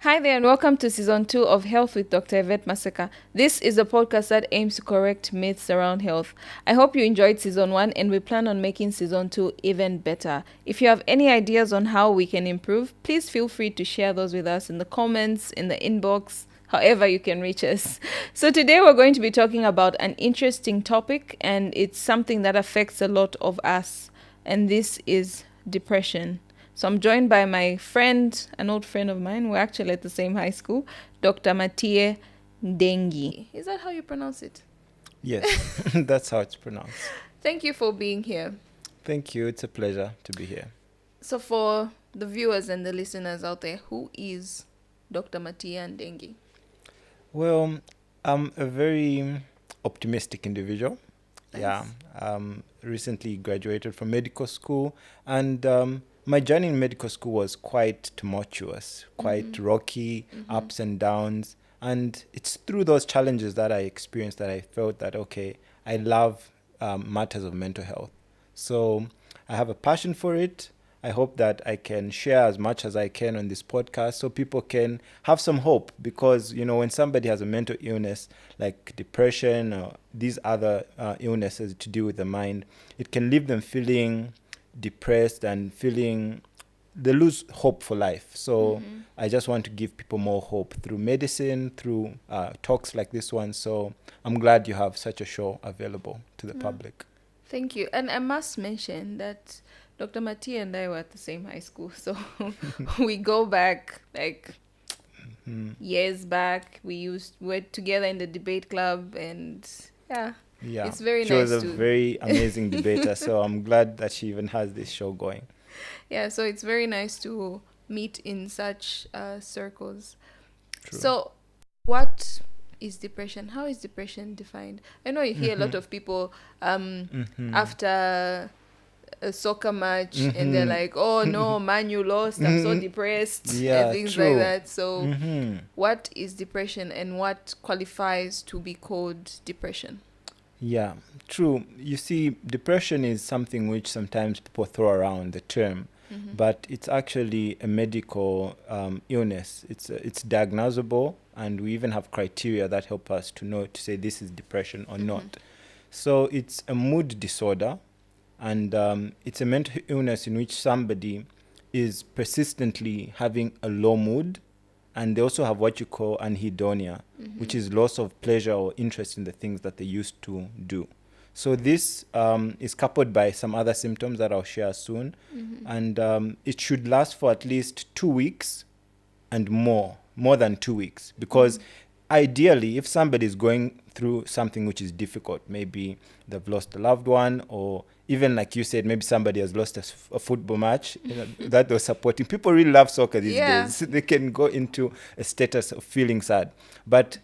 Hi there, and welcome to Season 2 of Health with Dr. Yvette Maseka. This is a podcast that aims to correct myths around health. I hope you enjoyed Season 1, and we plan on making Season 2 even better. If you have any ideas on how we can improve, please feel free to share those with us in the comments, in the inbox, however you can reach us. So today we're going to be talking about an interesting topic, and it's something that affects a lot of us, and this is depression. So I'm joined by my friend, an old friend of mine. We're actually at the same high school, Dr. Matias Dengi. Is that how you pronounce it? Yes, that's how it's pronounced. Thank you for being here. Thank you. It's a pleasure to be here. So for the viewers and the listeners out there, who is Dr. Matias Dengi? Well, I'm a very optimistic individual. Nice. Yeah. Recently graduated from medical school, and my journey in medical school was quite tumultuous, quite rocky, ups and downs. And it's through those challenges that I experienced that I felt that, okay, I love matters of mental health. So I have a passion for it. I hope that I can share as much as I can on this podcast so people can have some hope, because, you know, when somebody has a mental illness like depression or these other illnesses to do with the mind, it can leave them feeling depressed and feeling they lose hope for life. So I just want to give people more hope through medicine, through talks like this one. So I'm glad you have such a show available to the public. Thank you. And I must mention that Dr. Matias and I were at the same high school. So we go back like years back. We're together in the debate club, and yeah. Yeah, It's very she was nice a to very amazing debater. So I'm glad that she even has this show going. yeah, so it's very nice to meet in such circles. True. So what is depression? How is depression defined? I know you hear a lot of people after a soccer match and they're like, oh no, man, you lost, I'm so depressed, and Yeah, things like true. that. So what is depression, and what qualifies to be called depression? Yeah, true. You see, depression is something which sometimes people throw around the term, but it's actually a medical illness. It's diagnosable, and we even have criteria that help us to know to say this is depression or not. So it's a mood disorder, and it's a mental illness in which somebody is persistently having a low mood, and they also have what you call anhedonia, which is loss of pleasure or interest in the things that they used to do. So this is coupled by some other symptoms that I'll share soon, and it should last for at least 2 weeks and more than 2 weeks, because ideally, if somebody is going through something which is difficult, maybe they've lost a loved one, or even like you said, maybe somebody has lost a football match, you know, that they're supporting. People really love soccer these days. They can go into a status of feeling sad, but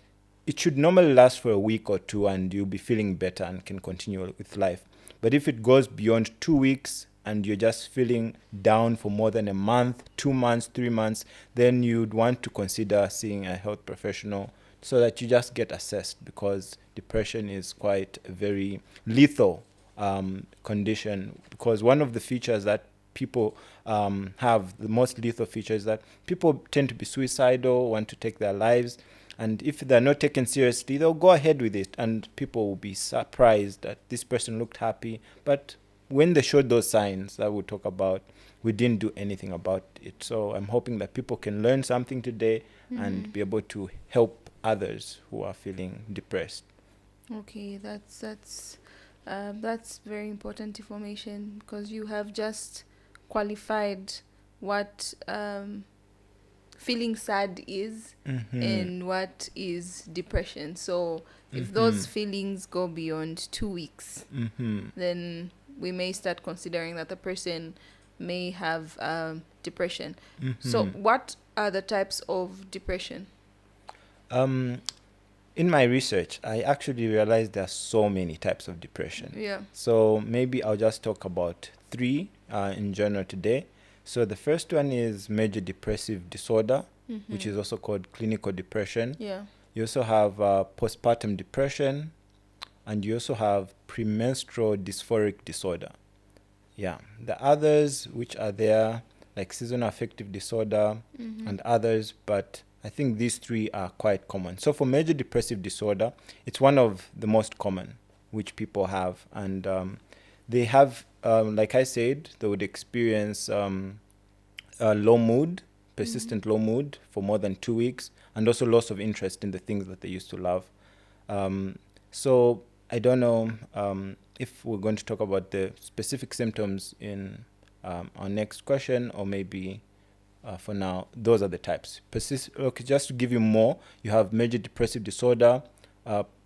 it should normally last for a week or two, and you'll be feeling better and can continue with life. But if it goes beyond 2 weeks and you're just feeling down for more than a month, 2 months, 3 months, then you'd want to consider seeing a health professional so that you just get assessed, because depression is quite a very lethal condition. Because one of the features that people have, the most lethal feature, is that people tend to be suicidal, want to take their lives. And if they're not taken seriously, they'll go ahead with it, and people will be surprised that this person looked happy. But when they showed those signs that we talk about, we didn't do anything about it. So I'm hoping that people can learn something today and be able to help others who are feeling depressed. Okay, that's very important information, because you have just qualified what feeling sad is and what is depression. So if those feelings go beyond 2 weeks, then we may start considering that the person may have depression. So what are the types of depression? In my research, I actually realized there are so many types of depression. Yeah. So maybe I'll just talk about three in general today. So the first one is major depressive disorder, which is also called clinical depression. Yeah. You also have postpartum depression, and you also have premenstrual dysphoric disorder. Yeah. The others which are there, like seasonal affective disorder and others, but I think these three are quite common. So for major depressive disorder, it's one of the most common which people have. And they have, like I said, they would experience low mood, persistent low mood for more than 2 weeks, and also loss of interest in the things that they used to love. So I don't know if we're going to talk about the specific symptoms in our next question, or maybe for now, those are the types. Okay, just to give you more, you have major depressive disorder,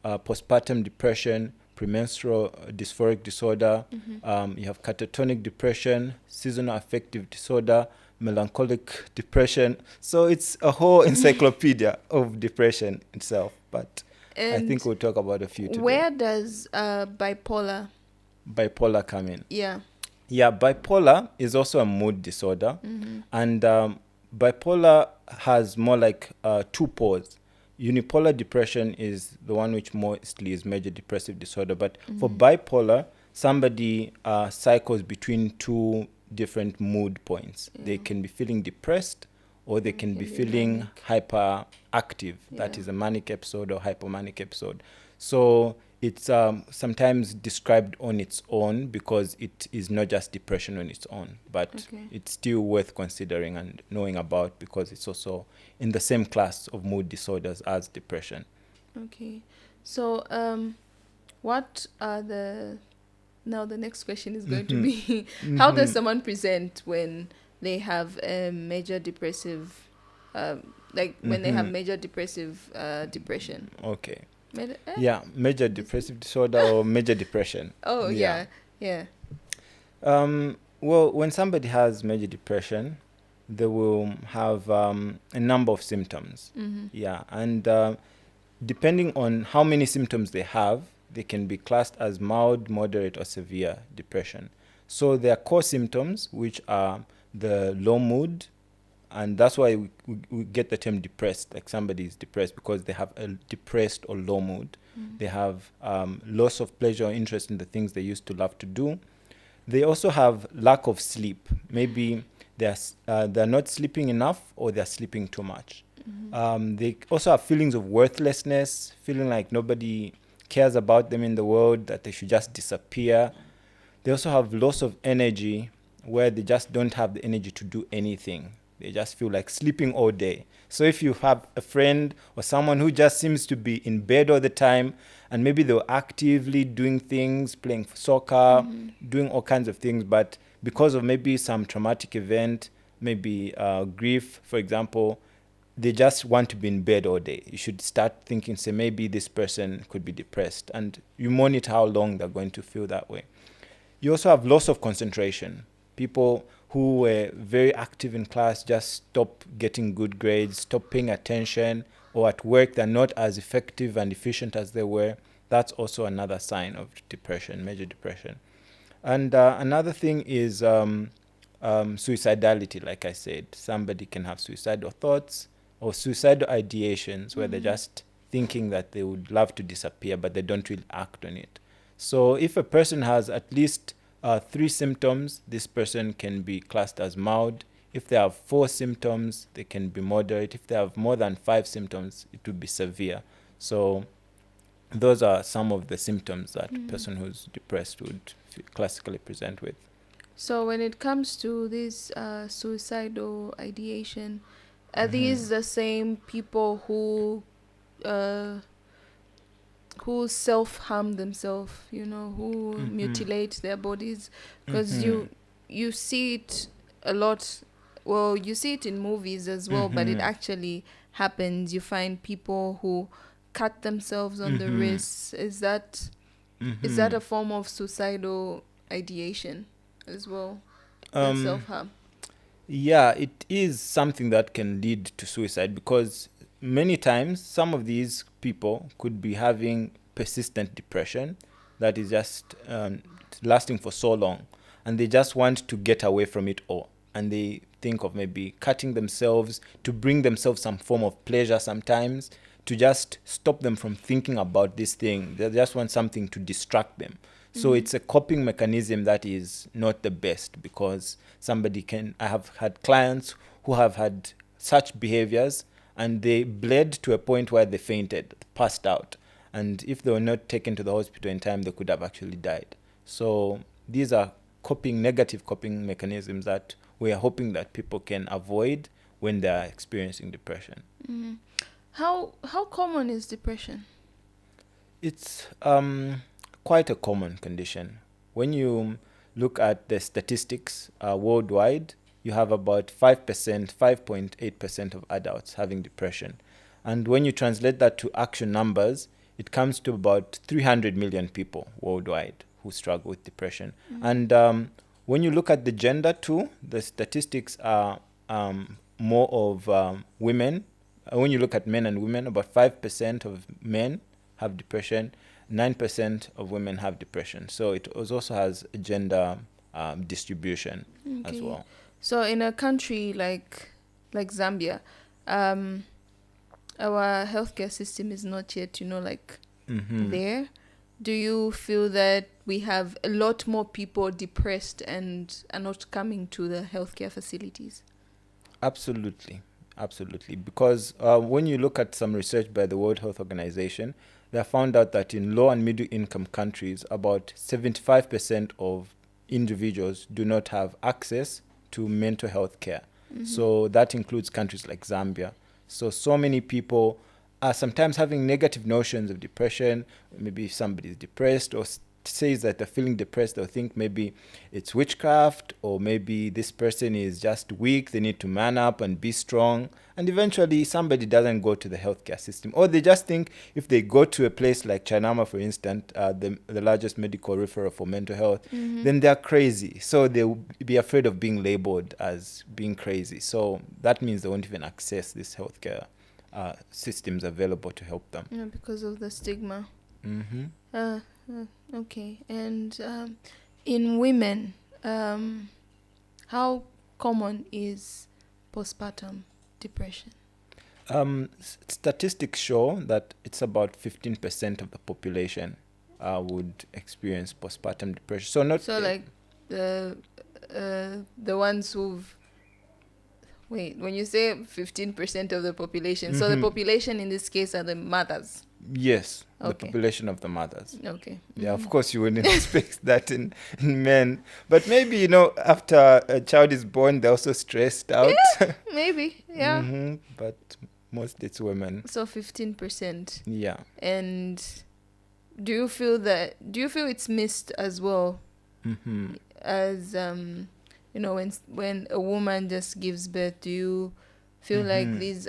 postpartum depression, premenstrual dysphoric disorder, you have catatonic depression, seasonal affective disorder, melancholic depression. So it's a whole encyclopedia of depression itself. But I think we'll talk about a few today. Where does bipolar come in? Yeah. Yeah, bipolar is also a mood disorder. And bipolar has more like two poles. Unipolar depression is the one which mostly is major depressive disorder. But for bipolar, somebody cycles between two different mood points. They can be feeling depressed, or they can be feeling hyperactive. That is a manic episode or hypomanic episode. So it's sometimes described on its own, because it is not just depression on its own, but it's still worth considering and knowing about, because it's also in the same class of mood disorders as depression. Okay. So what are the... Now the next question is going to be, how does someone present when they have a major depressive, when they have major depressive depression? Okay. Major depressive disorder or major depression. Oh, yeah. Well, when somebody has major depression, they will have a number of symptoms. Yeah, and depending on how many symptoms they have, they can be classed as mild, moderate, or severe depression. So their core symptoms, which are the low mood, and that's why we get the term depressed, like somebody is depressed because they have a depressed or low mood. They have loss of pleasure or interest in the things they used to love to do. They also have lack of sleep. Maybe they're not sleeping enough, or they're sleeping too much. They also have feelings of worthlessness, feeling like nobody cares about them in the world, that they should just disappear. They also have loss of energy, where they just don't have the energy to do anything. They just feel like sleeping all day. So if you have a friend or someone who just seems to be in bed all the time, and maybe they're actively doing things, playing soccer, doing all kinds of things, but because of maybe some traumatic event, maybe grief, for example, they just want to be in bed all day. You should start thinking, say, maybe this person could be depressed, and you monitor how long they're going to feel that way. You also have loss of concentration. People who were very active in class just stop getting good grades, stop paying attention, or at work they're not as effective and efficient as they were. That's also another sign of depression, major depression. And another thing is suicidality, like I said. Somebody can have suicidal thoughts or suicidal ideations, where they're just thinking that they would love to disappear, but they don't really act on it. So if a person has at least 3 symptoms, this person can be classed as mild. If they have 4 symptoms, they can be moderate. If they have more than 5 symptoms, it would be severe. So those are some of the symptoms that a person who's depressed would classically present with. So when it comes to this suicidal ideation, are these the same people who self-harm themselves, who mutilate their bodies? Because you see it a lot. Well, you see it in movies as well, but it actually happens. You find people who cut themselves on the wrists. Is that a form of suicidal ideation as well? Self-harm. Yeah, it is something that can lead to suicide, because many times some of these people could be having persistent depression that is just lasting for so long, and they just want to get away from it all, and they think of maybe cutting themselves to bring themselves some form of pleasure sometimes, to just stop them from thinking about this thing. They just want something to distract them. So it's a coping mechanism that is not the best, because I have had clients who have had such behaviors, and they bled to a point where they fainted, passed out. And if they were not taken to the hospital in time, they could have actually died. So these are negative coping mechanisms that we are hoping that people can avoid when they are experiencing depression. Mm. How common is depression? It's quite a common condition. When you look at the statistics worldwide, you have about 5%, 5.8% of adults having depression. And when you translate that to actual numbers, it comes to about 300 million people worldwide who struggle with depression. And when you look at the gender too, the statistics are more of women. When you look at men and women, about 5% of men have depression, 9% of women have depression. So it also has a gender distribution as well. So in a country like Zambia, our healthcare system is not yet, there. Do you feel that we have a lot more people depressed and are not coming to the healthcare facilities? Absolutely. Because when you look at some research by the World Health Organization, they have found out that in low and middle income countries, about 75% of individuals do not have access to mental health care. So that includes countries like Zambia. So many people are sometimes having negative notions of depression. Maybe if somebody is depressed or says that they're feeling depressed, they'll think maybe it's witchcraft, or maybe this person is just weak, they need to man up and be strong. And eventually somebody doesn't go to the healthcare system, or they just think if they go to a place like Chanama, for instance, the largest medical referral for mental health, then they're crazy. So they'll be afraid of being labeled as being crazy. So that means they won't even access this healthcare systems available to help them. Yeah, because of the stigma. Okay. And in women, how common is postpartum depression? Statistics show that it's about 15% of the population would experience postpartum depression. So like the ones who've... Wait, when you say 15% of the population, so the population in this case are the mothers? Yes, the Okay. population of the mothers. Okay. Yeah, of course you wouldn't expect that in men. But maybe, after a child is born, they're also stressed out. Maybe, yeah. But mostly it's women. So 15%. Yeah. And do you feel it's missed as well? As when a woman just gives birth, do you feel like these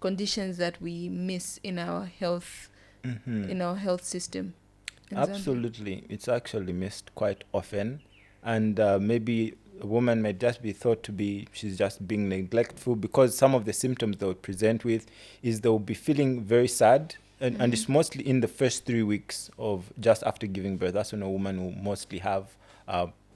conditions that we miss in our health system in Zambia? Absolutely. It's actually missed quite often. And maybe a woman may just be thought to be, she's just being neglectful, because some of the symptoms they would present with is they will be feeling very sad. And it's mostly in the first 3 weeks of just after giving birth. That's when a woman will mostly have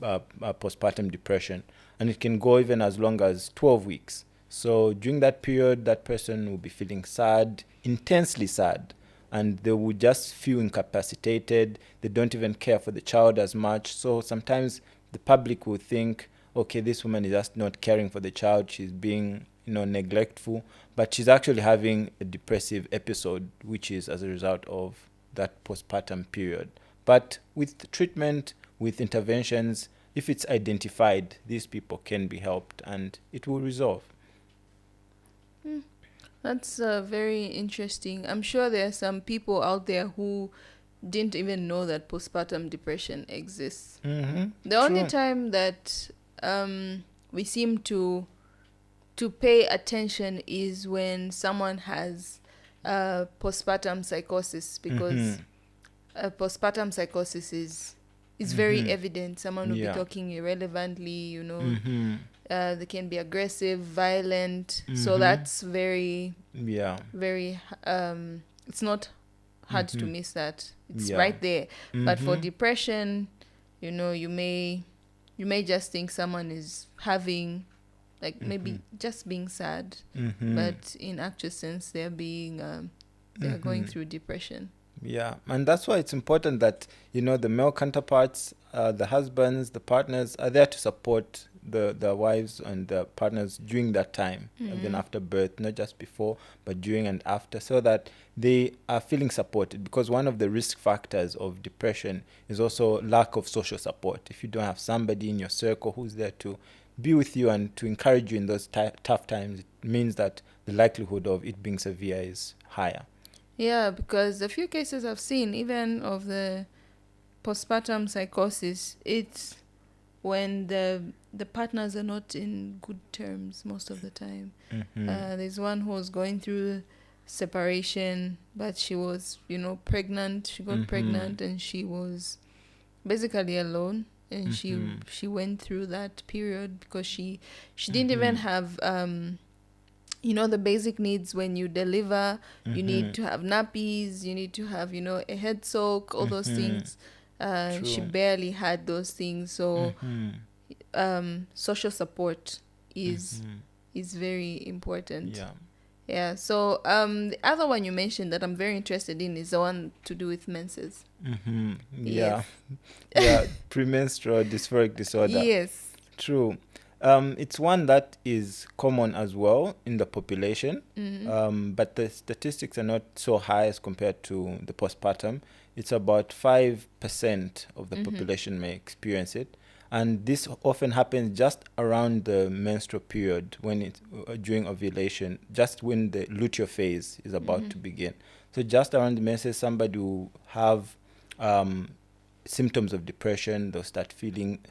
postpartum depression. And it can go even as long as 12 weeks. So during that period, that person will be feeling sad, intensely sad, and they will just feel incapacitated. They don't even care for the child as much. So sometimes the public will think, okay, this woman is just not caring for the child. She's being, neglectful, but she's actually having a depressive episode, which is as a result of that postpartum period. But with treatment, with interventions, if it's identified, these people can be helped and it will resolve. That's very interesting. I'm sure there are some people out there who didn't even know that postpartum depression exists. The only time that we seem to pay attention is when someone has postpartum psychosis, because postpartum psychosis is very evident. Someone will be talking irrelevantly, they can be aggressive, violent. So that's very, very, it's not hard to miss that. It's right there. But for depression, you may just think someone is having, like, maybe just being sad, but in actual sense, they're going through depression. Yeah, and that's why it's important that, the male counterparts, the husbands, the partners are there to support the wives and the partners during that time, even after birth, not just before, but during and after, so that they are feeling supported. Because one of the risk factors of depression is also lack of social support. If you don't have somebody in your circle who's there to be with you and to encourage you in those tough times, it means that the likelihood of it being severe is higher. Yeah, because a few cases I've seen, even of the postpartum psychosis, it's when the partners are not in good terms most of the time. There's one who was going through separation, but she was, pregnant. She got pregnant, and she was basically alone. And she went through that period because she didn't even have the basic needs. When you deliver, you need to have nappies, you need to have a head soak, all those things. She barely had those things. So social support is very important. Yeah. So the other one you mentioned that I'm very interested in is the one to do with menses. Yeah. Yeah, premenstrual dysphoric disorder. Yes. True. It's one that is common as well in the population, but the statistics are not so high as compared to the postpartum. It's about 5% of the population may experience it. And this often happens just around the menstrual period, when it's during ovulation, just when the luteal phase is about to begin. So just around the menses, somebody will have symptoms of depression. They'll start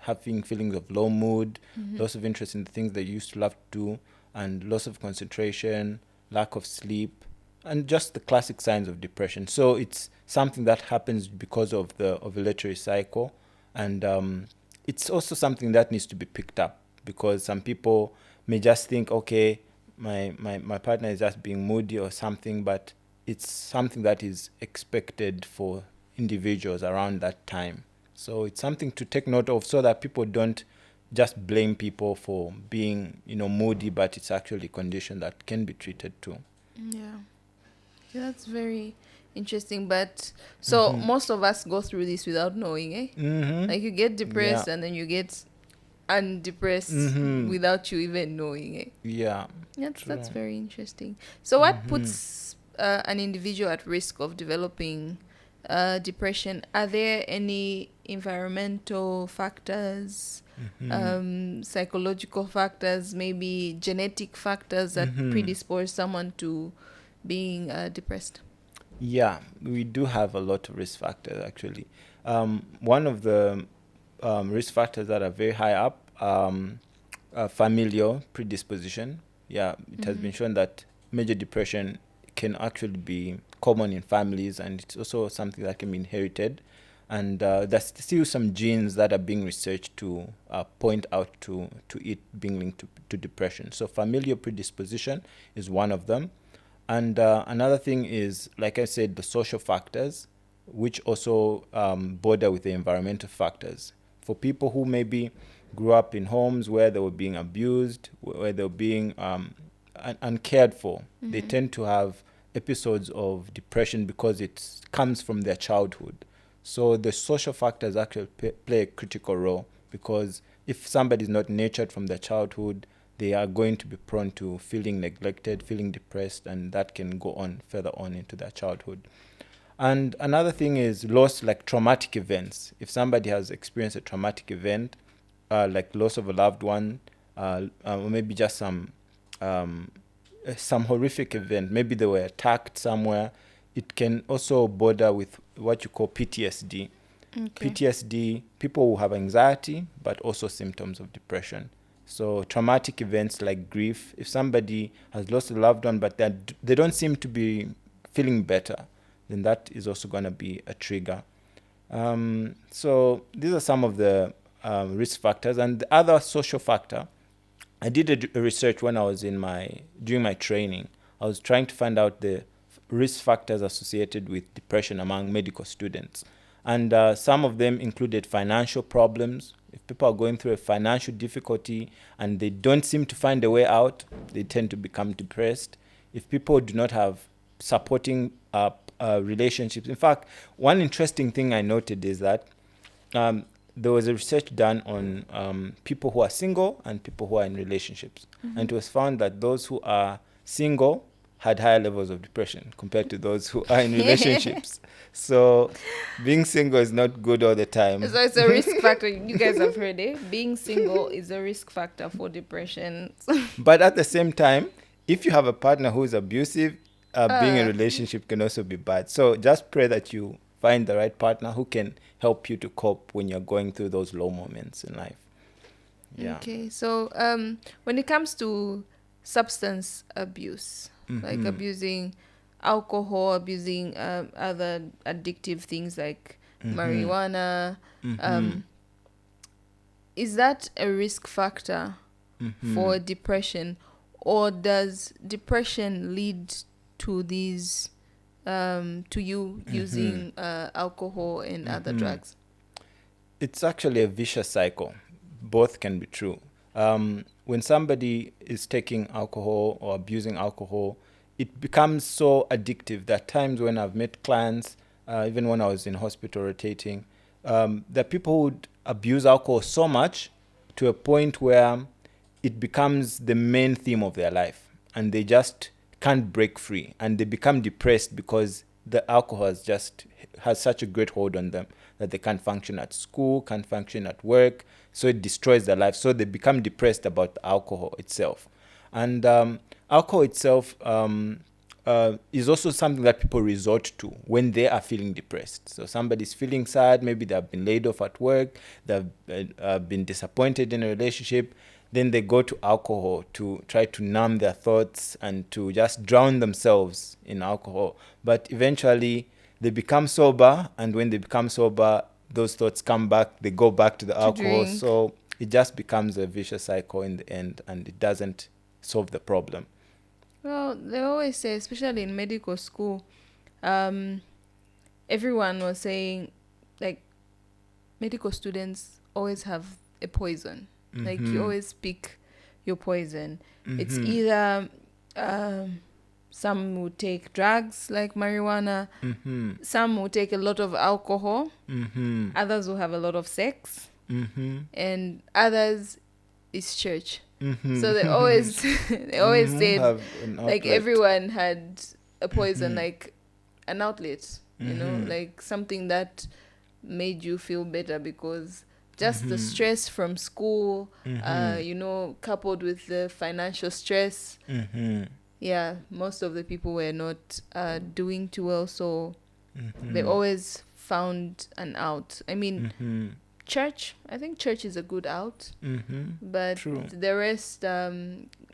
having feelings of low mood, loss of interest in the things they used to love to do, and loss of concentration, lack of sleep, and just the classic signs of depression. So it's something that happens because of the ovulatory cycle, and it's also something that needs to be picked up, because some people may just think, okay, my partner is just being moody or something, but it's something that is expected for individuals around that time. So it's something to take note of, so that people don't just blame people for being, moody, but it's actually a condition that can be treated too. Yeah, that's very interesting. But so most of us go through this without knowing, eh? Like you get depressed, and then you get undepressed without you even knowing, eh? Yeah. That's very interesting. So what puts an individual at risk of developing depression? Are there any environmental factors, psychological factors, maybe genetic factors that predispose someone to being depressed? Yeah, we do have a lot of risk factors, actually. One of the risk factors that are very high up, familial predisposition. Yeah, it has been shown that major depression can actually be common in families, and it's also something that can be inherited. And there's still some genes that are being researched to point out to it being linked to depression. So familial predisposition is one of them. And another thing is, like I said, the social factors, which also border with the environmental factors. For people who maybe grew up in homes where they were being abused, where they were being uncared for, they tend to have episodes of depression because it comes from their childhood. So the social factors actually play a critical role, because if somebody is not nurtured from their childhood, they are going to be prone to feeling neglected, feeling depressed, and that can go on further on into their childhood. And another thing is loss, like traumatic events. If somebody has experienced a traumatic event, like loss of a loved one, or maybe just some horrific event, maybe they were attacked somewhere, it can also border with what you call PTSD. Okay. PTSD, people who have anxiety, but also symptoms of depression. So traumatic events like grief, if somebody has lost a loved one, but they don't seem to be feeling better, then that is also going to be a trigger. So these are some of the risk factors. And the other social factor, I did a research when I was during my training. I was trying to find out the risk factors associated with depression among medical students. And some of them included financial problems. If people are going through a financial difficulty and they don't seem to find a way out, they tend to become depressed. If people do not have supporting relationships. In fact, one interesting thing I noted is that there was a research done on people who are single and people who are in relationships. And it was found that those who are single had higher levels of depression compared to those who are in relationships. So being single is not good all the time. So it's a risk factor. You guys have heard it. Being single is a risk factor for depression. But at the same time, if you have a partner who is abusive, being in a relationship can also be bad. So just pray that you find the right partner who can help you to cope when you're going through those low moments in life. Yeah. Okay, so when it comes to substance abuse, like abusing alcohol, abusing other addictive things like marijuana, is that a risk factor for depression, or does depression lead to these to you using alcohol and other drugs? It's actually a vicious cycle. Both can be true. When somebody is taking alcohol or abusing alcohol, it becomes so addictive that times when I've met clients, even when I was in hospital rotating, that people would abuse alcohol so much to a point where it becomes the main theme of their life and they just can't break free and they become depressed because the alcohol has such a great hold on them that they can't function at school, can't function at work, so it destroys their life. So they become depressed about the alcohol itself. And alcohol itself is also something that people resort to when they are feeling depressed. So somebody's feeling sad, maybe they've been laid off at work, they've been disappointed in a relationship, then they go to alcohol to try to numb their thoughts and to just drown themselves in alcohol. But eventually they become sober, and when they become sober, those thoughts come back, they go back to the alcohol. Drink. So it just becomes a vicious cycle in the end, and it doesn't solve the problem. Well, they always say, especially in medical school, everyone was saying, like, medical students always have a poison. Like, you always pick your poison. It's either some will take drugs like marijuana, some will take a lot of alcohol, others will have a lot of sex, and others is church. So they always said, Have an like, outlet. everyone had a poison, like an outlet, you know, like something that made you feel better, because just the stress from school, you know, coupled with the financial stress, yeah, most of the people were not doing too well, so they always found an out. I mean, church, I think church is a good out, but True. the rest are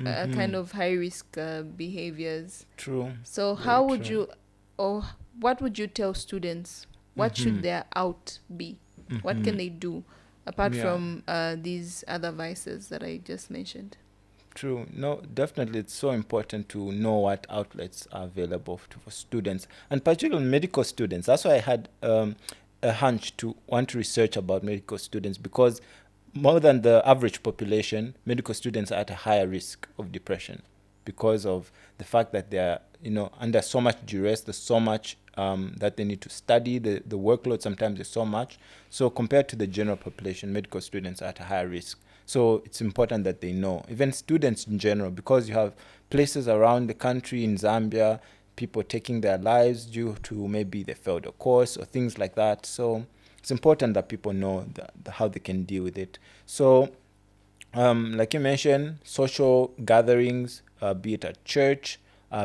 kind of high risk behaviors. True. So Very how would true. you, or what would you tell students? What should their out be? What can they do apart Yeah. from these other vices that I just mentioned? True. No, definitely it's so important to know what outlets are available for students, and particularly medical students. That's why I had a hunch to want to research about medical students, because more than the average population, medical students are at a higher risk of depression because of the fact that they are, under so much duress. There's so much that they need to study. The workload sometimes is so much. So compared to the general population, medical students are at a higher risk. So it's important that they know, even students in general, because you have places around the country in Zambia, people taking their lives due to maybe they failed a course or things like that. So it's important that people know how they can deal with it. So like you mentioned, social gatherings, be it at church,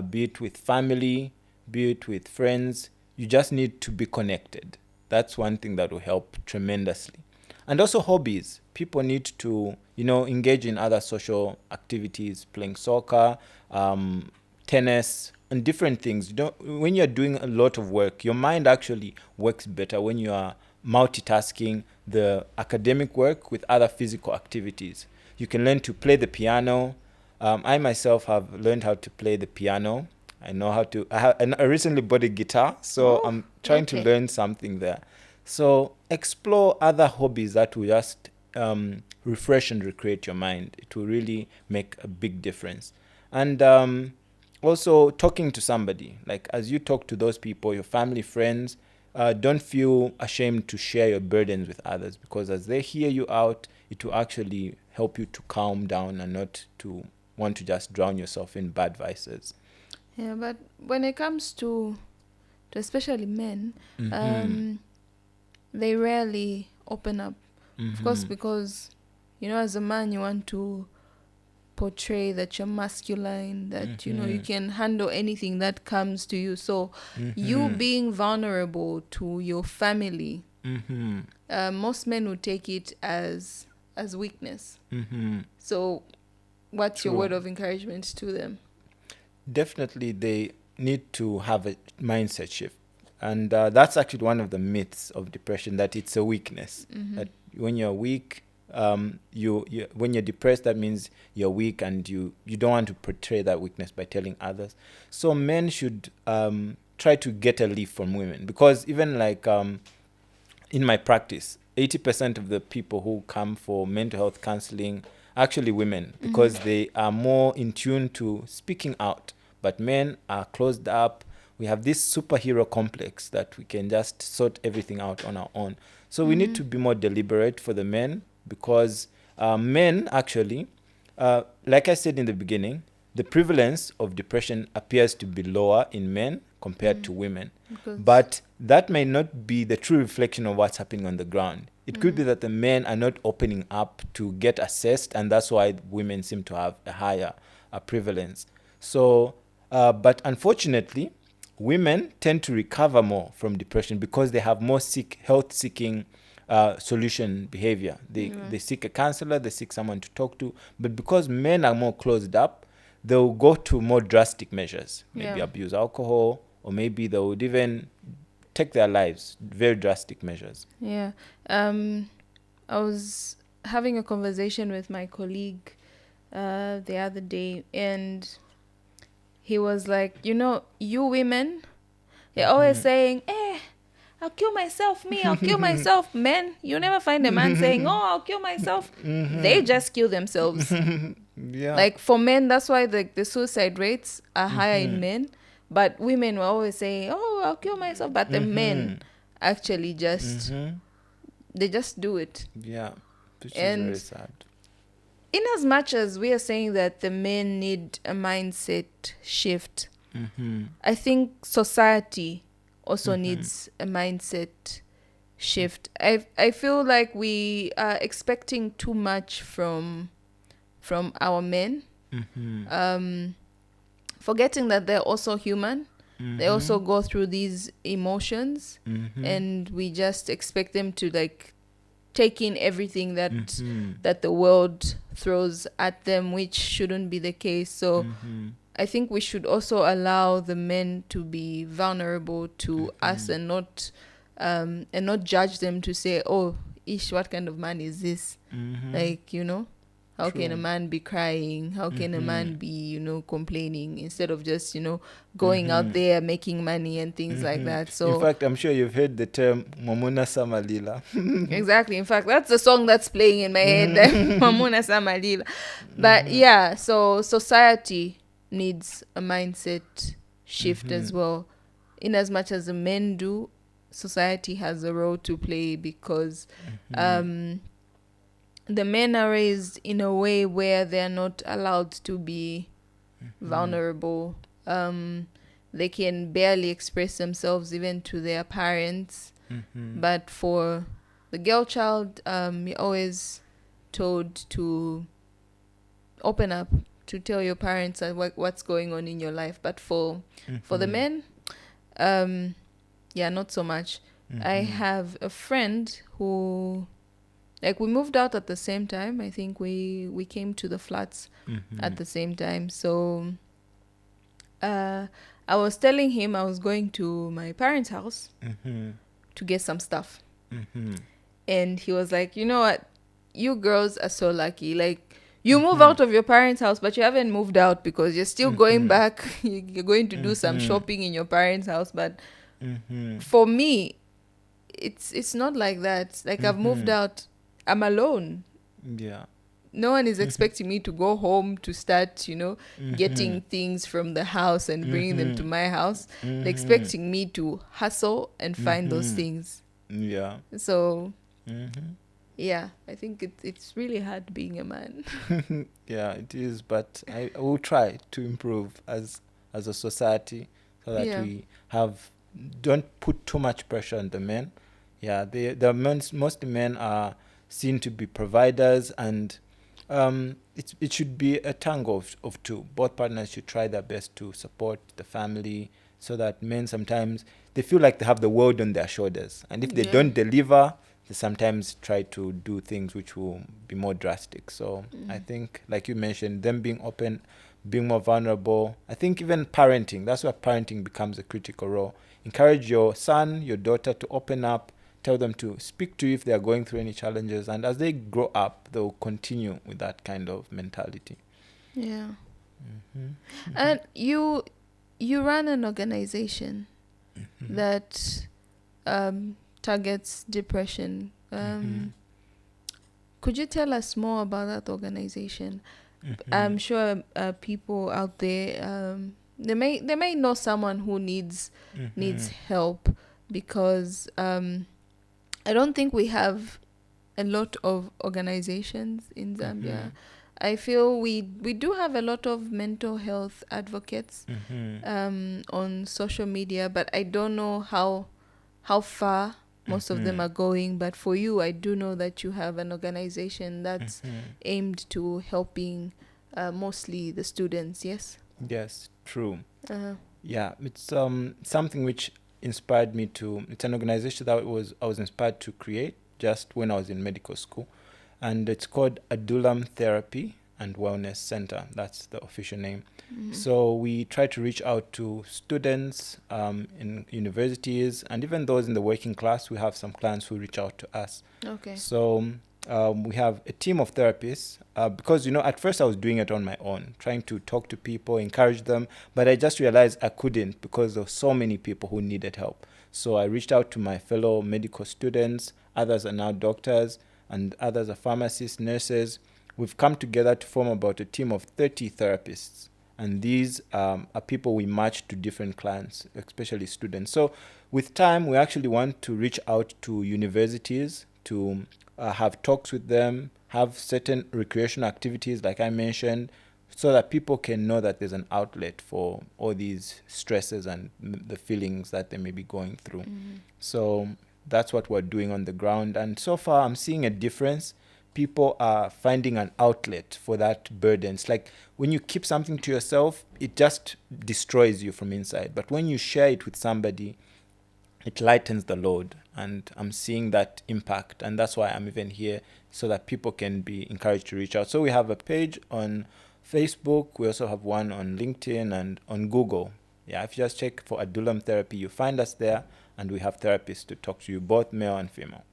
be it with family, be it with friends, you just need to be connected. That's one thing that will help tremendously. And also hobbies. People need to, engage in other social activities, playing soccer, tennis, and different things. When you're doing a lot of work, your mind actually works better when you are multitasking the academic work with other physical activities. You can learn to play the piano. I myself have learned how to play the piano. I know how to. I recently bought a guitar, so I'm trying to learn something there. So explore other hobbies that will just refresh and recreate your mind. It will really make a big difference. And also talking to somebody, like as you talk to those people, your family, friends, don't feel ashamed to share your burdens with others, because as they hear you out, it will actually help you to calm down and not to want to just drown yourself in bad vices. Yeah, but when it comes to especially men, they rarely open up. Of course, because, as a man, you want to portray that you're masculine, that, you can handle anything that comes to you. So you being vulnerable to your family, most men would take it as weakness. So what's your word of encouragement to them? Definitely, they need to have a mindset shift. And that's actually one of the myths of depression, that it's a weakness. That when you're weak, you when you're depressed, that means you're weak, and you don't want to portray that weakness by telling others. So men should try to get a leaf from women, because even like in my practice, 80% of the people who come for mental health counseling are actually women, because they are more in tune to speaking out. But men are closed up. We have this superhero complex that we can just sort everything out on our own. So we need to be more deliberate for the men, because men actually, like I said in the beginning, the prevalence of depression appears to be lower in men compared to women. But that may not be the true reflection of what's happening on the ground. It could be that the men are not opening up to get assessed, and that's why women seem to have a higher prevalence. So, but unfortunately, women tend to recover more from depression because they have more health-seeking solution behavior. They seek a counselor, they seek someone to talk to. But because men are more closed up, they'll go to more drastic measures, maybe abuse alcohol, or maybe they would even take their lives, very drastic measures. Yeah. I was having a conversation with my colleague the other day, and he was like, you women, you're always saying, I'll kill myself, I'll kill myself. Men, you never find a man saying, I'll kill myself. They just kill themselves. Yeah. Like for men, that's why the suicide rates are higher in men. But women will always say, I'll kill myself. But the men actually just, they just do it. Yeah, which And is very sad. in as much as we are saying that the men need a mindset shift, I think society also needs a mindset shift. I feel like we are expecting too much from our men, forgetting that they're also human. They also go through these emotions, and we just expect them to like take in everything that the world throws at them, which shouldn't be the case. So I think we should also allow the men to be vulnerable to us, and not judge them to say, ish, what kind of man is this? Like, how can a man be crying? How can a man be, complaining, instead of just, going out there making money and things like that. So in fact, I'm sure you've heard the term Momuna Samalila. Exactly. In fact, that's the song that's playing in my head. Mamuna Samalila. But yeah, so society needs a mindset shift as well. In as much as the men do, society has a role to play, because the men are raised in a way where they're not allowed to be vulnerable. They can barely express themselves even to their parents. But for the girl child, you're always told to open up, to tell your parents what's going on in your life. But for the men, not so much. I have a friend who, like, we moved out at the same time. I think we came to the flats at the same time. So I was telling him I was going to my parents' house to get some stuff. And he was like, you know what? You girls are so lucky. Like, you move out of your parents' house, but you haven't moved out, because you're still going back. You're going to do some shopping in your parents' house. But for me, it's not like that. Like, I've moved out. I'm alone. Yeah. no one is expecting me to go home to start, getting things from the house and bringing them to my house. They're expecting me to hustle and find those things. Yeah. So, yeah, I think it's really hard being a man. Yeah, it is, but I will try to improve as a society so that Yeah. we don't put too much pressure on the men. Yeah, most men are seen to be providers, and it should be a tango of two. Both partners should try their best to support the family, so that men sometimes they feel like they have the world on their shoulders, and if they Yeah. don't deliver, they sometimes try to do things which will be more drastic. So I think, like you mentioned, them being open, being more vulnerable. I think even parenting, that's where parenting becomes a critical role. Encourage your son, your daughter to open up, tell them to speak to you if they are going through any challenges, and as they grow up, they'll continue with that kind of mentality. Yeah. And you run an organization that targets depression. Could you tell us more about that organization? I'm sure people out there, they may know someone who needs help, because I don't think we have a lot of organizations in Zambia. I feel we do have a lot of mental health advocates on social media, but I don't know how far most of them are going. But for you, I do know that you have an organization that's aimed to helping mostly the students. Yes. Yes, true. Uh, Yeah, it's something which inspired me to. It's an organization that I was inspired to create just when I was in medical school, and it's called Aulam Therapy and Wellness Center. That's the official name. So we try to reach out to students in universities, and even those in the working class. We have some clients who reach out to us. okay. So we have a team of therapists, because at first I was doing it on my own, trying to talk to people, encourage them, but I just realized I couldn't because there were so many people who needed help. So I reached out to my fellow medical students. Others are now doctors, and others are pharmacists, nurses. We've come together to form about a team of 30 therapists, and these are people we match to different clients, especially students. So with time, we actually want to reach out to universities to have talks with them, have certain recreational activities like I mentioned, so that people can know that there's an outlet for all these stresses and the feelings that they may be going through. So that's what we're doing on the ground, and so far I'm seeing a difference. People are finding an outlet for that burden. It's like when you keep something to yourself, it just destroys you from inside, but when you share it with somebody, it lightens the load, and I'm seeing that impact, and that's why I'm even here, so that people can be encouraged to reach out. So we have a page on Facebook, we also have one on LinkedIn and on Google. Yeah, if you just check for Aulam Therapy, you find us there, and we have therapists to talk to you, both male and female.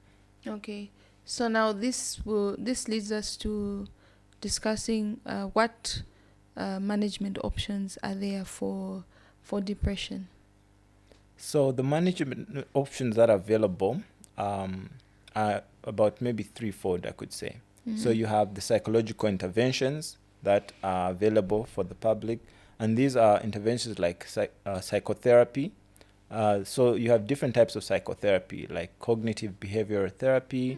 Okay. So now this leads us to discussing what management options are there for depression. So the management options that are available are about maybe threefold, I could say. So you have the psychological interventions that are available for the public, and these are interventions like psychotherapy. So you have different types of psychotherapy, like cognitive behavioral therapy,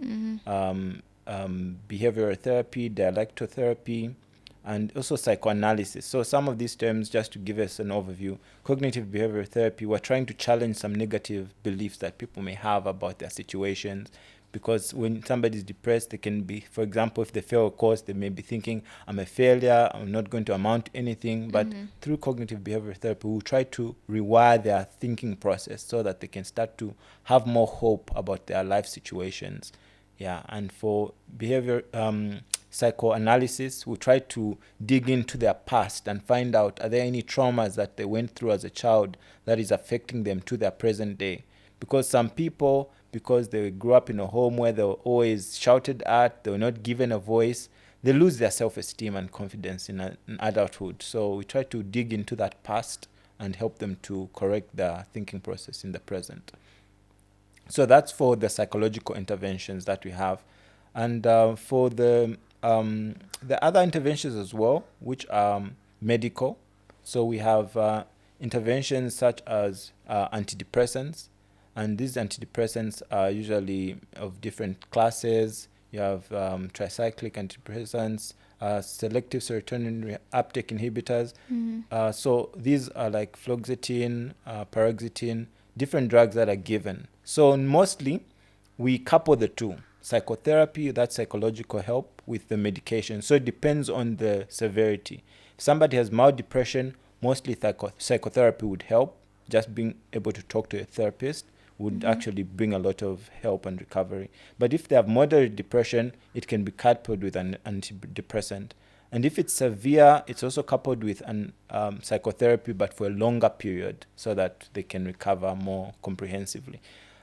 behavioral therapy, dialectotherapy, and also psychoanalysis. So some of these terms, just to give us an overview: cognitive behavioral therapy, we're trying to challenge some negative beliefs that people may have about their situations. Because when somebody's depressed, they can be, for example, if they fail a course, they may be thinking, I'm a failure, I'm not going to amount to anything. But through cognitive behavioral therapy, we'll try to rewire their thinking process so that they can start to have more hope about their life situations. Yeah, and for behavior psychoanalysis, we try to dig into their past and find out, are there any traumas that they went through as a child that is affecting them to their present day. Because some people, because they grew up in a home where they were always shouted at, they were not given a voice, they lose their self-esteem and confidence in adulthood. So we try to dig into that past and help them to correct their thinking process in the present. So that's for the psychological interventions that we have. And for the There are other interventions as well, which are medical. So we have interventions such as antidepressants, and these antidepressants are usually of different classes. You have tricyclic antidepressants, selective serotonin uptake inhibitors. So these are like fluoxetine, paroxetine, different drugs that are given. So mostly we couple the two: psychotherapy, that's psychological help, with the medication. So it depends on the severity. If somebody has mild depression, mostly psychotherapy would help. Just being able to talk to a therapist would actually bring a lot of help and recovery. But if they have moderate depression, it can be coupled with an antidepressant. And if it's severe, it's also coupled with an psychotherapy, but for a longer period, so that they can recover more comprehensively.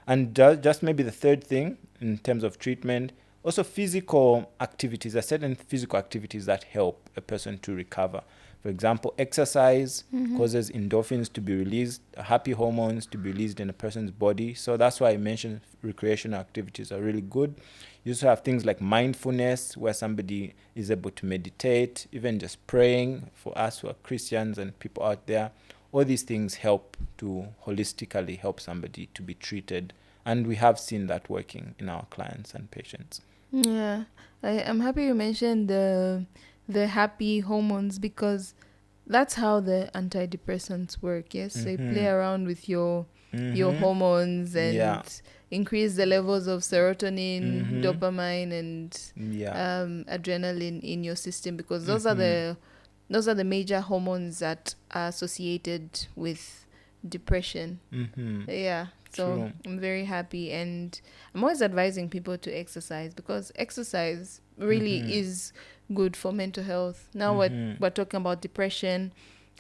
And just maybe the third thing in terms of treatment, also physical activities. There are certain physical activities that help a person to recover. For example, exercise causes endorphins to be released, happy hormones to be released in a person's body. So that's why I mentioned recreational activities are really good. You also have things like mindfulness, where somebody is able to meditate, even just praying. For us who are Christians and people out there, all these things help to holistically help somebody to be treated. And we have seen that working in our clients and patients. Yeah, I'm happy you mentioned the happy hormones, because that's how the antidepressants work. Yes, they play around with your hormones and Yeah. increase the levels of serotonin, dopamine, and Yeah. adrenaline in your system, because those are the major hormones that are associated with depression. Yeah. So True. I'm very happy, and I'm always advising people to exercise, because exercise really is good for mental health. Now we're talking about depression,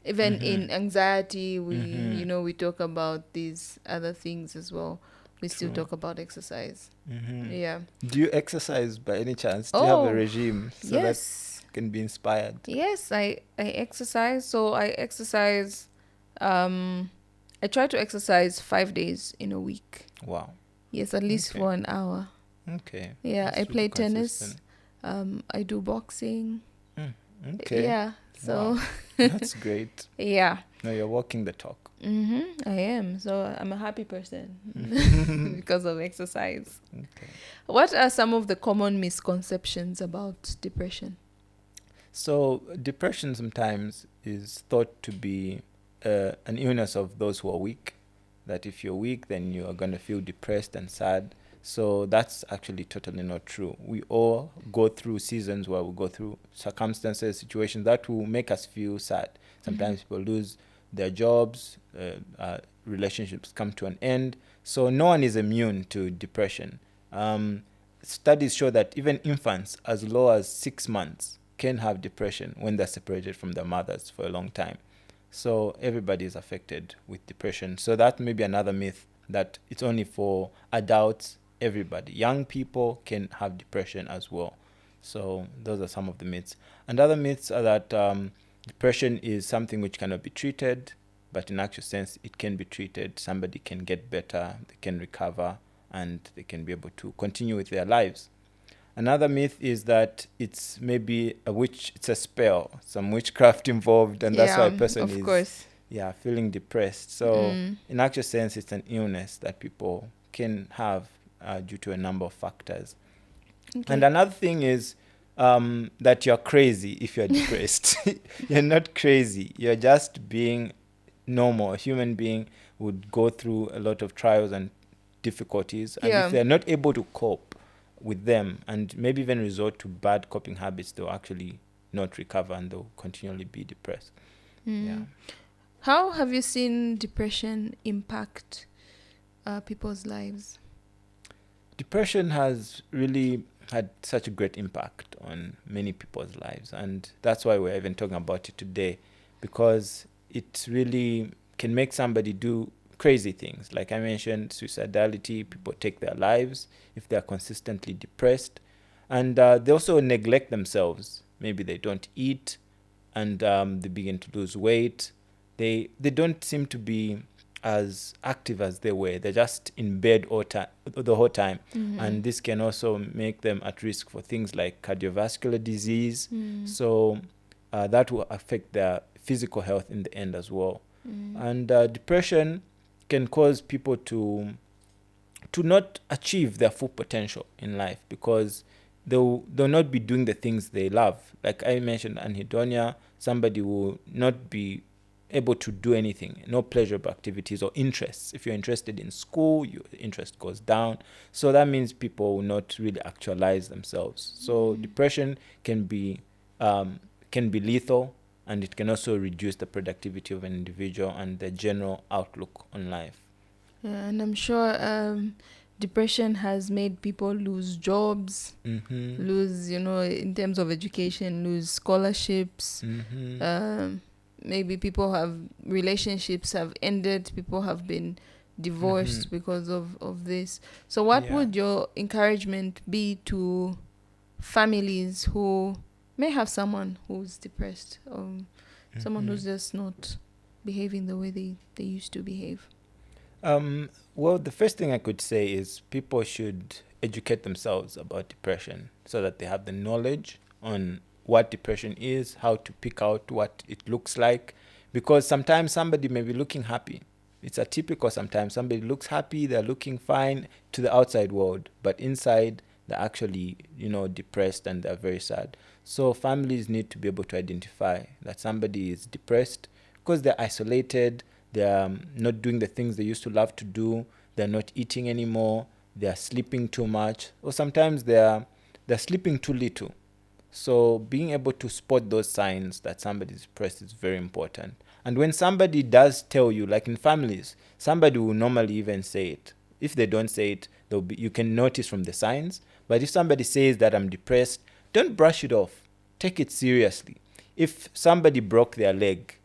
even in anxiety, we talk about these other things as well. We still True. talk about exercise. Yeah. Do you exercise by any chance? Do you have a regime so that Yes. you can be inspired? Yes, I exercise. So I exercise. I try to exercise 5 days in a week. Wow. Yes, at least Okay. for an hour. Okay. Yeah, That's I really play consistent. tennis. I do boxing. Okay. Yeah. So Wow. That's great. yeah. No, you're walking the talk. I am. So I'm a happy person because of exercise. Okay. What are some of the common misconceptions about depression? So depression sometimes is thought to be an illness of those who are weak. That if you're weak, then you are going to feel depressed and sad. So that's actually totally not true. We all go through seasons where we go through circumstances, situations that will make us feel sad. Sometimes people lose their jobs, relationships come to an end. So no one is immune to depression. Studies show that even infants as low as 6 months can have depression when they're separated from their mothers for a long time. So everybody is affected with depression. So that may be another myth, that it's only for adults. Everybody, young people, can have depression as well. So those are some of the myths. And other myths are that depression is something which cannot be treated, but in actual sense, it can be treated. Somebody can get better, they can recover, and they can be able to continue with their lives. Another myth is that it's maybe it's a spell, some witchcraft involved, and that's why a person of is course. feeling depressed. So in actual sense, it's an illness that people can have due to a number of factors. Okay. And another thing is that you're crazy if you're depressed. You're not crazy. You're just being normal. A human being would go through a lot of trials and difficulties, and if they're not able to cope with them and maybe even resort to bad coping habits, they'll actually not recover and they'll continually be depressed. Yeah. How have you seen depression impact people's lives? Depression has really had such a great impact on many people's lives, and that's why we're even talking about it today, because it really can make somebody do crazy things. Like I mentioned, suicidality, people take their lives if they're consistently depressed, and they also neglect themselves. Maybe they don't eat, and they begin to lose weight. They don't seem to be as active as they were. They're just in bed the whole time. And this can also make them at risk for things like cardiovascular disease. So that will affect their physical health in the end as well. And depression can cause people to not achieve their full potential in life, because they'll not be doing the things they love. Like I mentioned, anhedonia, somebody will not be able to do anything, no pleasurable activities or interests. If you're interested in school, your interest goes down. So that means people will not really actualize themselves. So depression can be lethal, and it can also reduce the productivity of an individual and the general outlook on life. Yeah, and I'm sure depression has made people lose jobs, lose, in terms of education, lose scholarships. Maybe relationships have ended, people have been divorced because of this. So what would your encouragement be to families who may have someone who's depressed, someone who's just not behaving the way they used to behave? Well, the first thing I could say is people should educate themselves about depression so that they have the knowledge on what depression is, how to pick out what it looks like. Because sometimes somebody may be looking happy. It's atypical sometimes. Somebody looks happy, they're looking fine to the outside world, but inside they're actually, depressed, and they're very sad. So families need to be able to identify that somebody is depressed because they're isolated, they're not doing the things they used to love to do, they're not eating anymore, they're sleeping too much, or sometimes they're sleeping too little. So being able to spot those signs that somebody is depressed is very important. And when somebody does tell you, like in families, somebody will normally even say it. If they don't say it, you can notice from the signs. But if somebody says that I'm depressed, don't brush it off. Take it seriously. If somebody broke their leg,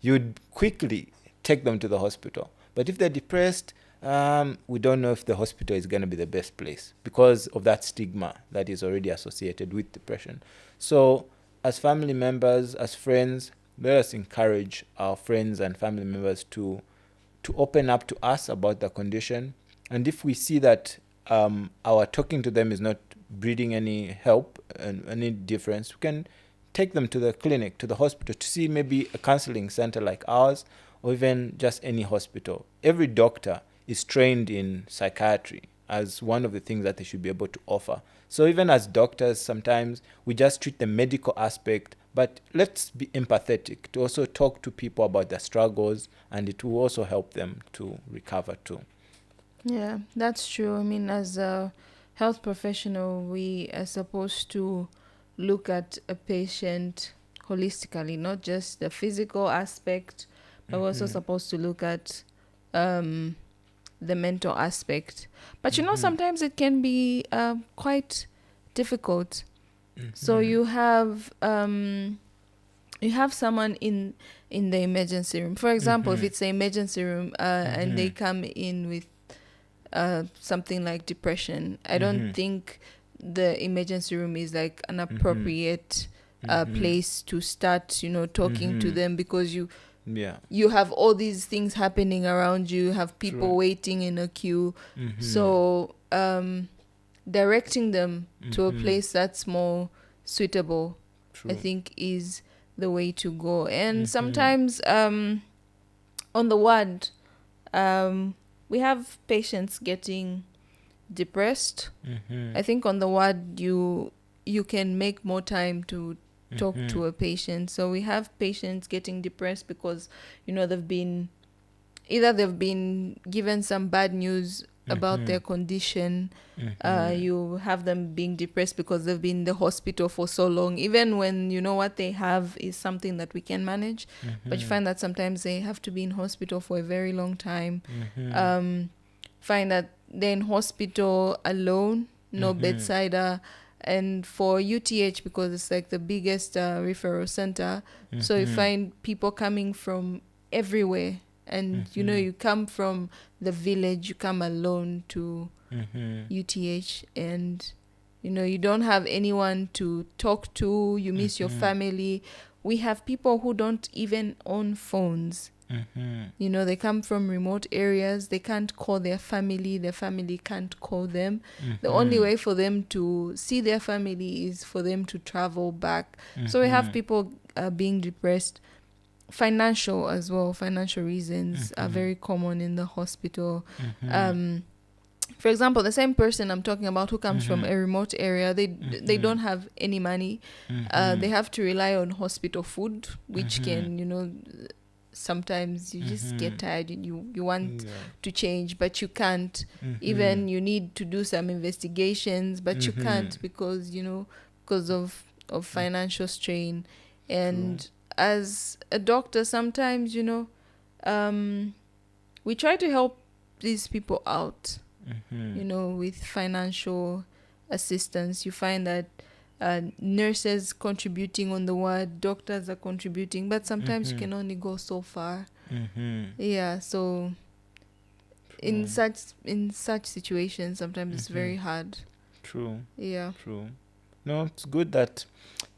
you'd quickly take them to the hospital. But if they're depressed, we don't know if the hospital is going to be the best place because of that stigma that is already associated with depression. So as family members, as friends, let us encourage our friends and family members to open up to us about the condition. And if we see that our talking to them is not breeding any help and any difference, we can take them to the clinic, to the hospital, to see maybe a counseling center like ours, or even just any hospital. Every doctor is trained in psychiatry as one of the things that they should be able to offer. So even as doctors, sometimes we just treat the medical aspect, but let's be empathetic to also talk to people about their struggles, and it will also help them to recover too. Yeah, that's true. I mean, as a health professional, we are supposed to look at a patient holistically, not just the physical aspect, but we're also supposed to look at the mental aspect. But sometimes it can be quite difficult. So you have someone in the emergency room. For example, if it's an emergency room and they come in with something like depression, I don't think the emergency room is like an appropriate place to start, talking to them, because you have all these things happening around you, have people waiting in a queue. So directing them to a place that's more suitable, I think, is the way to go. And sometimes on the ward, we have patients getting depressed. I think on the ward you can make more time to talk to a patient. So we have patients getting depressed because they've been given some bad news about their condition. You have them being depressed because they've been in the hospital for so long, even when what they have is something that we can manage. But you find that sometimes they have to be in hospital for a very long time. Find that they're in hospital alone, no bedsider. And for UTH, because it's like the biggest referral center, so you find people coming from everywhere. And you come from the village, you come alone to UTH, and you don't have anyone to talk to. You miss your family. We have people who don't even own phones. You know, they come from remote areas. They can't call their family can't call them. The only way for them to see their family is for them to travel back. So we have people being depressed. Financial as well. Financial reasons are very common in the hospital. For example, the same person I'm talking about who comes from a remote area, they don't have any money. They have to rely on hospital food, which can, you know, sometimes you just get tired and you want to change, but you can't. Even you need to do some investigations, but you can't because, you know, because of financial strain. And as a doctor, sometimes, you know, we try to help these people out, you know, with financial assistance. You find that nurses contributing on the ward, doctors are contributing, but sometimes you can only go so far. Yeah, so in such situations, sometimes it's very hard. True. Yeah. True. No, it's good that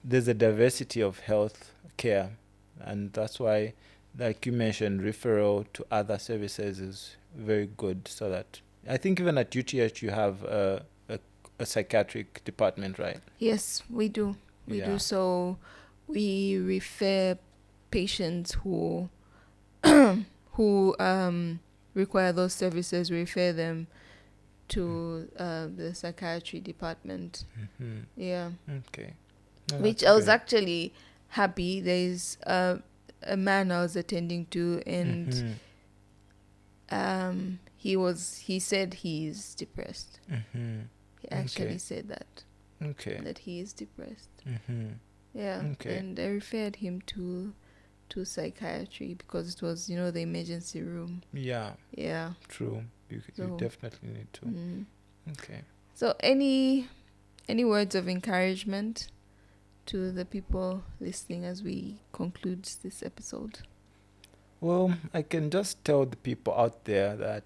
there's a diversity of health care, and that's why, like you mentioned, referral to other services is very good. So that I think even at UTH you have a psychiatric department, right? Yes, we do. We do. So we refer patients who who require those services. We refer them to the psychiatry department. Yeah. Okay. No, Which I was actually happy. There's a man I was attending to, and he said he's depressed. He actually said that. That he is depressed. Yeah. And I referred him to psychiatry because it was, you know, the emergency room. Yeah. True. You definitely need to. Okay. So any words of encouragement to the people listening as we conclude this episode? Well, I can just tell the people out there that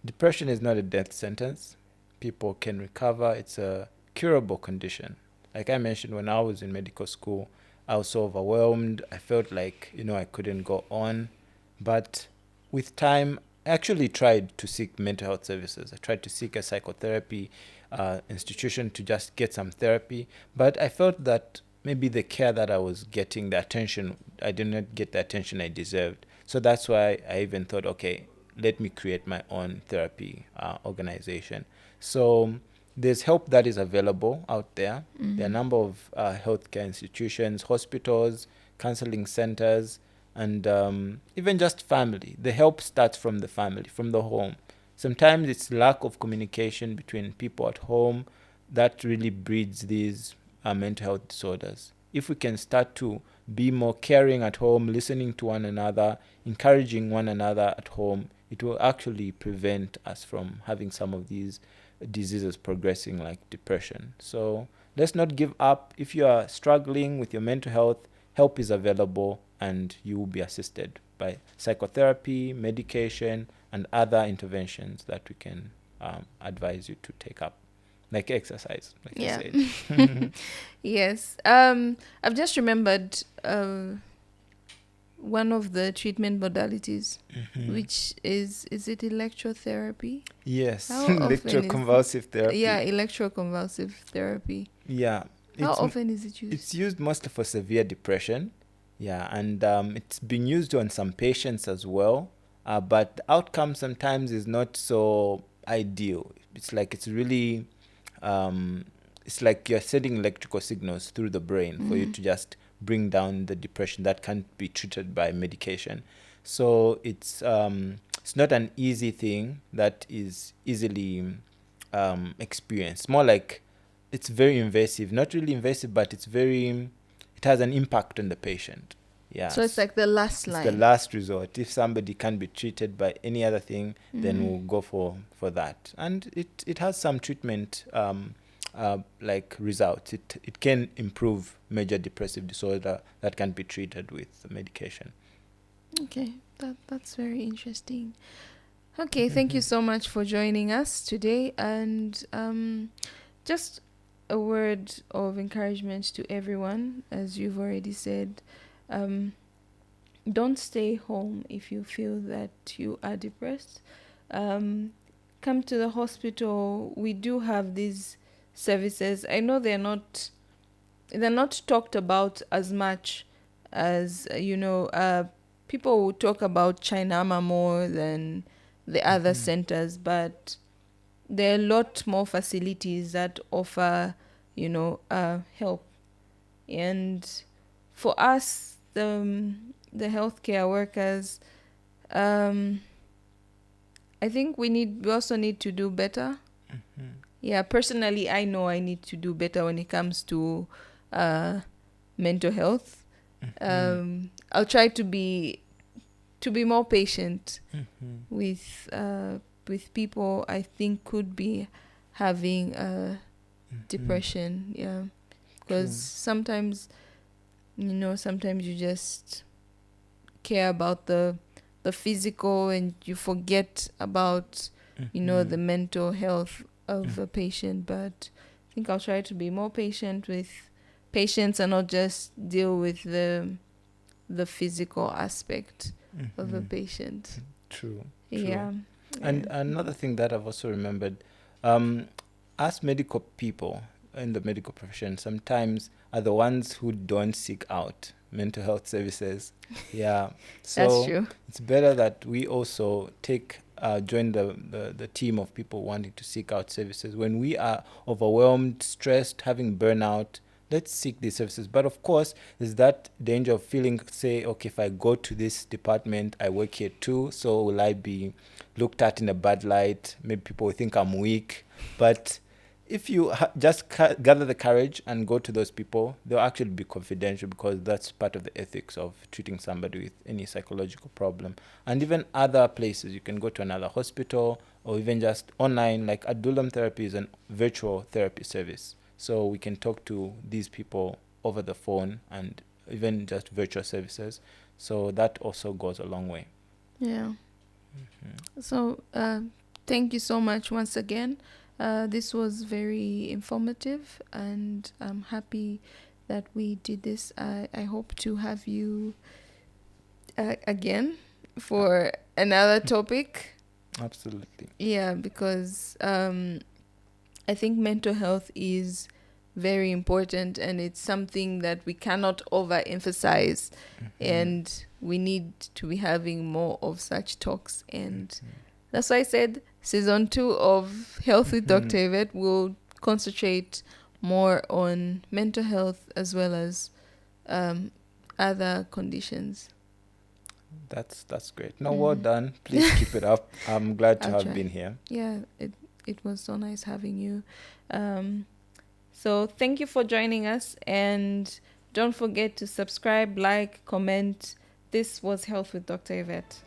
depression is not a death sentence. People can recover. It's a curable condition. Like I mentioned, when I was in medical school, I was so overwhelmed. I felt like, you know, I couldn't go on. But with time, I actually tried to seek mental health services. I tried to seek a psychotherapy institution to just get some therapy. But I felt that maybe the care that I was getting, the attention, I did not get the attention I deserved. So that's why I even thought, okay, let me create my own therapy organization. So there's help that is available out there. There are a number of healthcare institutions, hospitals, counseling centers, and even just family. The help starts from the family, from the home. Sometimes it's lack of communication between people at home that really breeds these mental health disorders. If we can start to be more caring at home, listening to one another, encouraging one another at home, it will actually prevent us from having some of these diseases progressing like depression. So let's not give up. If you are struggling with your mental health, help is available and you will be assisted by psychotherapy, medication, and other interventions that we can advise you to take up, like exercise, like you said. Yes. I've just remembered one of the treatment modalities, which is it electrotherapy? Yes, electroconvulsive therapy. Yeah, electroconvulsive therapy. Yeah. How often is it used? It's used mostly for severe depression. Yeah, and it's been used on some patients as well. But the outcome sometimes is not so ideal. It's like it's really, it's like you're sending electrical signals through the brain for you to just bring down the depression that can't be treated by medication. So it's not an easy thing that is easily experienced. More like it's very invasive. Not really invasive, but it has an impact on the patient. Yeah. So it's like the last line. It's the last resort. If somebody can't be treated by any other thing, then we'll go for that. And it has some treatment like results. It can improve major depressive disorder that can be treated with medication. Okay, that's very interesting. Okay, thank you so much for joining us today, and just a word of encouragement to everyone. As you've already said, don't stay home if you feel that you are depressed. Come to the hospital. We do have these services. I know they're not talked about as much as people will talk about Chinama more than the other centers, but there are a lot more facilities that offer help. And for us, the healthcare workers, um I think we also need to do better. Yeah, personally, I know I need to do better when it comes to mental health. I'll try to be more patient with people I think could be having depression. Yeah, because sometimes you just care about the physical, and you forget about the mental health of a patient. But I think I'll try to be more patient with patients and not just deal with the physical aspect of a patient. True. Yeah. And another thing that I've also remembered, us medical people in the medical profession sometimes are the ones who don't seek out mental health services. Yeah. So That's true. it's better that we also join the team of people wanting to seek out services. When we are overwhelmed, stressed, having burnout, let's seek these services. But of course, there's that danger of feeling, say, okay, if I go to this department, I work here too, so will I be looked at in a bad light? Maybe people will think I'm weak. But if you just gather the courage and go to those people, they'll actually be confidential, because that's part of the ethics of treating somebody with any psychological problem. And even other places, you can go to another hospital, or even just online, like Aulam Therapy is a virtual therapy service. So we can talk to these people over the phone, and even just virtual services. So that also goes a long way. Yeah. So thank you so much once again. This was very informative, and I'm happy that we did this. I hope to have you again for another topic. Absolutely. Yeah, because I think mental health is very important, and it's something that we cannot overemphasize. And we need to be having more of such talks. And that's why I said season 2 of Health with Dr. Yvette will concentrate more on mental health as well as other conditions. That's great. No, well done. Please keep it up. I'm glad to I'll have try. been here. Yeah, it was so nice having you. So thank you for joining us, and don't forget to subscribe, like, comment. This was Health with Dr. Yvette.